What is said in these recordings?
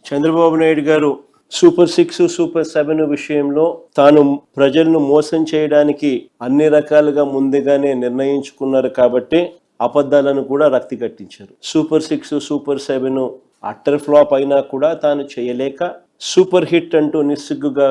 చంద్రబాబు నాయుడు గారు super 6 super 7 విషయంలో తాను ప్రజలను మోసం చేయడానికి అన్ని రకాలుగా ముందుగానే నిర్ణయించుకున్నారు కాబట్టి అబద్ధాలను కూడా రక్తి కట్టించారు. సూపర్ 6 సూపర్ 7 అట్టర్ ఫ్లాప్ అయినా కూడా తాను చేయలేక సూపర్ హిట్ అంటూ నిస్సిగ్గుగా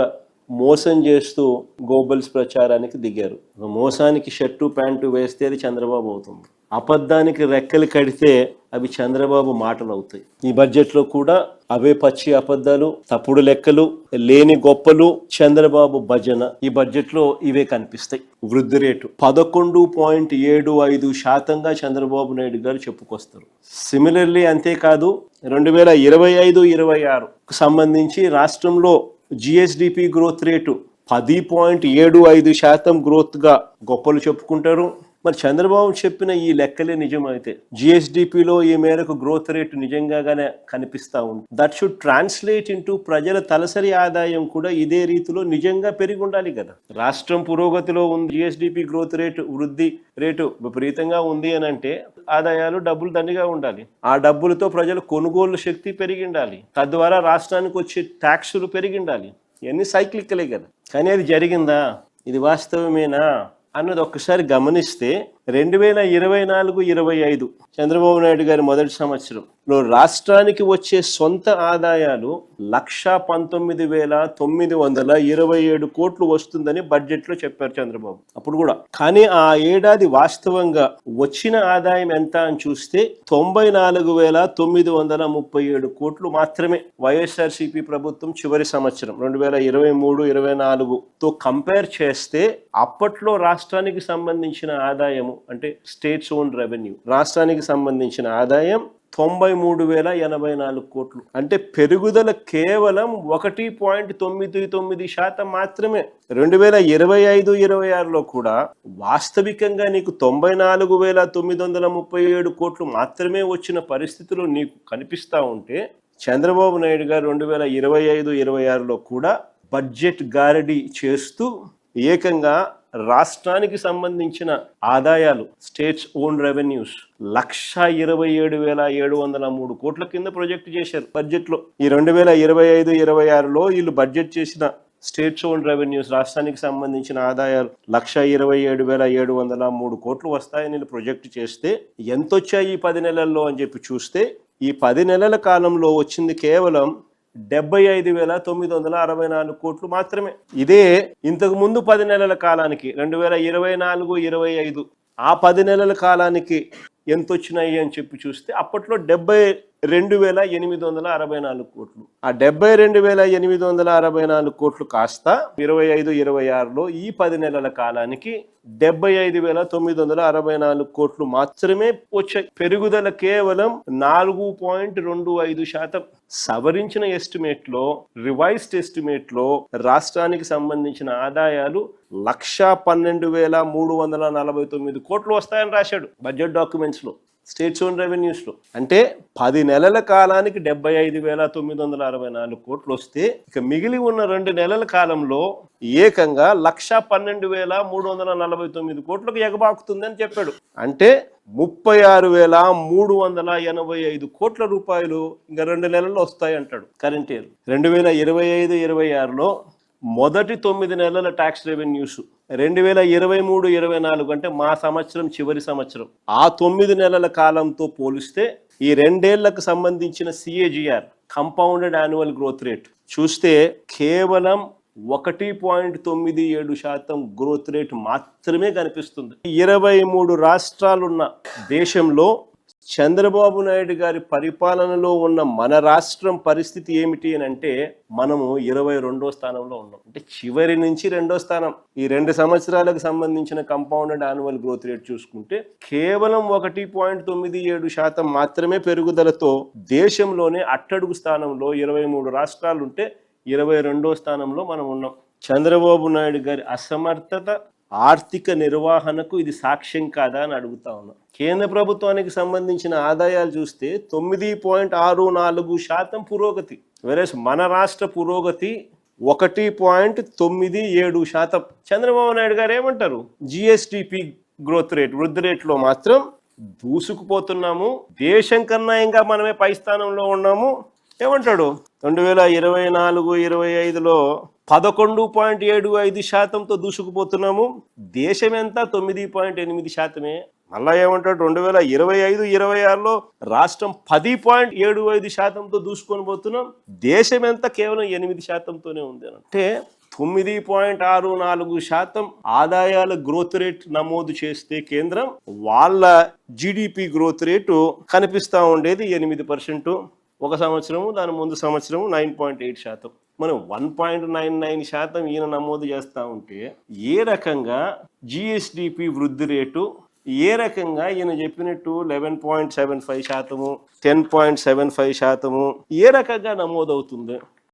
మోసం చేస్తూ గోబల్స్ ప్రచారానికి దిగారు. మోసానికి షర్టు ప్యాంటు వేస్తే అది చంద్రబాబు అవుతుంది, అబద్ధానికి రెక్కలు కడితే అవి చంద్రబాబు మాటలు అవుతాయి. ఈ బడ్జెట్లో కూడా అవే పచ్చి అబద్ధాలు, తప్పుడు లెక్కలు, లేని గొప్పలు, చంద్రబాబు భజన ఈ బడ్జెట్లో ఇవే కనిపిస్తాయి. వృద్ధి రేటు 11.75% చంద్రబాబు నాయుడు గారు చెప్పుకొస్తారు. సిమిలర్లీ అంతేకాదు 2025-26 సంబంధించి రాష్ట్రంలో జిఎస్డిపి గ్రోత్ రేటు 10.75% గ్రోత్గా గొప్పలు చెప్పుకుంటారు. మరి చంద్రబాబు చెప్పిన ఈ లెక్కలే నిజమైతే జిఎస్డిపిలో ఈ మేరకు గ్రోత్ రేటు నిజంగానే కనిపిస్తూ ఉంది. దట్ షుడ్ ట్రాన్స్లేట్ ఇంటూ ప్రజల తలసరి ఆదాయం కూడా ఇదే రీతిలో నిజంగా పెరిగి ఉండాలి కదా. రాష్ట్రం పురోగతిలో ఉంది, జిఎస్డిపి గ్రోత్ రేటు వృద్ధి రేటు విపరీతంగా ఉంది అని అంటే ఆదాయాలు డబ్బులు దండిగా ఉండాలి. ఆ డబ్బులతో ప్రజల కొనుగోలు శక్తి పెరిగి ఉండాలి, తద్వారా రాష్ట్రానికి వచ్చే ట్యాక్సులు పెరిగి ఉండాలి. ఇవన్నీ సైక్లికలే కదా. కానీ అది జరిగిందా, ఇది వాస్తవమేనా అన్నది ఒక్కసారి గమనిస్తే 2024-25 చంద్రబాబు నాయుడు గారి మొదటి సంవత్సరంలో రాష్ట్రానికి వచ్చే సొంత ఆదాయాలు 119,927 కోట్లు వస్తుందని బడ్జెట్లో చెప్పారు చంద్రబాబు అప్పుడు కూడా. కానీ ఆ ఏడాది వాస్తవంగా వచ్చిన ఆదాయం ఎంత అని చూస్తే 94,937 కోట్లు మాత్రమే. వైఎస్ఆర్సీపీ ప్రభుత్వం చివరి సంవత్సరం 2023-24తో కంపేర్ చేస్తే అప్పట్లో రాష్ట్రానికి సంబంధించిన ఆదాయము అంటే స్టేట్స్ ఓన్ రెవెన్యూ, రాష్ట్రానికి సంబంధించిన ఆదాయం 93,084 కోట్లు. అంటే పెరుగుదల కేవలం 1.99% మాత్రమే. 2025-26లో కూడా వాస్తవికంగా నీకు 94,937 కోట్లు మాత్రమే వచ్చిన పరిస్థితులు నీకు కనిపిస్తూ ఉంటే చంద్రబాబు నాయుడు గారు 2025-26లో కూడా బడ్జెట్ గారడీ చేస్తూ ఏకంగా రాష్ట్రానికి సంబంధించిన ఆదాయాలు స్టేట్స్ ఓన్ రెవెన్యూస్ 127,703 కోట్ల కింద ప్రొజెక్ట్ చేశారు బడ్జెట్లో. ఈ 2025-26లో వీళ్ళు బడ్జెట్ చేసిన స్టేట్స్ ఓన్ రెవెన్యూస్ రాష్ట్రానికి సంబంధించిన ఆదాయాలు 127,703 కోట్లు వస్తాయని వీళ్ళు ప్రొజెక్ట్ చేస్తే ఎంత వచ్చాయి ఈ 10 నెలల్లో అని చెప్పి చూస్తే ఈ 10 నెలల కాలంలో వచ్చింది కేవలం 75,964 కోట్లు మాత్రమే. ఇదే ఇంతకు ముందు 10 నెలల కాలానికి 2024-25 ఆ 10 నెలల కాలానికి ఎంత వచ్చినాయి అని చెప్పి చూస్తే అప్పట్లో 72,864 కోట్లు. ఆ 72,864 కోట్లు కాస్త 25-26లో ఈ 10 నెలల కాలానికి 75,964 కోట్లు మాత్రమే వచ్చాయి. పెరుగుదల కేవలం 4.25%. సవరించిన ఎస్టిమేట్లో, రివైజ్డ్ ఎస్టిమేట్లో రాష్ట్రానికి సంబంధించిన ఆదాయాలు 112,349 కోట్లు వస్తాయని రాశాడు బడ్జెట్ డాక్యుమెంట్స్ లో, స్టేట్స్ ఓన్ రెవెన్యూస్ లో. అంటే 10 నెలల కాలానికి 75,964 కోట్లు వస్తే ఇక మిగిలి ఉన్న 2 నెలల కాలంలో ఏకంగా 112,349 కోట్లకు ఎగబాకుతుందని చెప్పాడు. అంటే 36,385 కోట్ల రూపాయలు ఇంకా 2 నెలల్లో వస్తాయి అంటాడు కరెంట్ ఇయర్. 2025-26లో మొదటి 9 నెలల ట్యాక్స్ రెవెన్యూస్ 2023-24 అంటే మా సంవత్సరం చివరి సంవత్సరం ఆ 9 నెలల కాలంతో పోలిస్తే ఈ 2 ఏళ్లకు సంబంధించిన CAGR compounded annual growth rate చూస్తే కేవలం 1.97% గ్రోత్ రేట్ మాత్రమే కనిపిస్తుంది. 23 రాష్ట్రాలున్న దేశంలో చంద్రబాబు నాయుడు గారి పరిపాలనలో ఉన్న మన రాష్ట్రం పరిస్థితి ఏమిటి అని అంటే మనము 22వ స్థానంలో ఉన్నాం. అంటే చివరి నుంచి 2వ స్థానం. ఈ 2 సంవత్సరాలకు సంబంధించిన కంపౌండెడ్ యాన్యువల్ గ్రోత్ రేట్ చూసుకుంటే కేవలం 1.97% మాత్రమే పెరుగుదలతో దేశంలోనే అట్టడుగు స్థానంలో 23 రాష్ట్రాలు ఉంటే 22వ స్థానంలో మనం ఉన్నాం. చంద్రబాబు నాయుడు గారి అసమర్థత, ఆర్థిక నిర్వహణకు ఇది సాక్ష్యం కాదా అని అడుగుతా ఉన్నాం. కేంద్ర ప్రభుత్వానికి సంబంధించిన ఆదాయాలు చూస్తే 9.64% పురోగతి, వేరేస్ మన రాష్ట్ర పురోగతి 1.97%. చంద్రబాబు నాయుడు గారు ఏమంటారు, జిఎస్డిపి గ్రోత్ రేట్ వృద్ధి రేట్లో మాత్రం దూసుకుపోతున్నాము, దేశం కన్నా ఇంకా మనమే పై స్థానంలో ఉన్నాము, ఏమంటాడు 2024-25లో 11.75%తో దూసుకుపోతున్నాము. దేశం ఎంత 9.8%. మళ్ళా ఏమంటాడు 2025-26లో రాష్ట్రం 10.75%తో దూసుకొని పోతున్నాం. దేశం ఎంత కేవలం 8%తోనే ఉంది. అంటే 9.64% ఆదాయాల గ్రోత్ రేట్ నమోదు చేస్తే కేంద్రం, వాళ్ళ జీడిపి గ్రోత్ రేటు కనిపిస్తూ ఉండేది 8%. ఒక సంవత్సరము, దాని ముందు సంవత్సరము 9.8%. మనం 1.99% ఈయన నమోదు చేస్తూ ఉంటే ఏ రకంగా జిఎస్డిపి వృద్ధి రేటు, ఏ రకంగా ఈయన చెప్పినట్టు 11.75%, 10.75% ఏ రకంగా నమోదవుతుంది?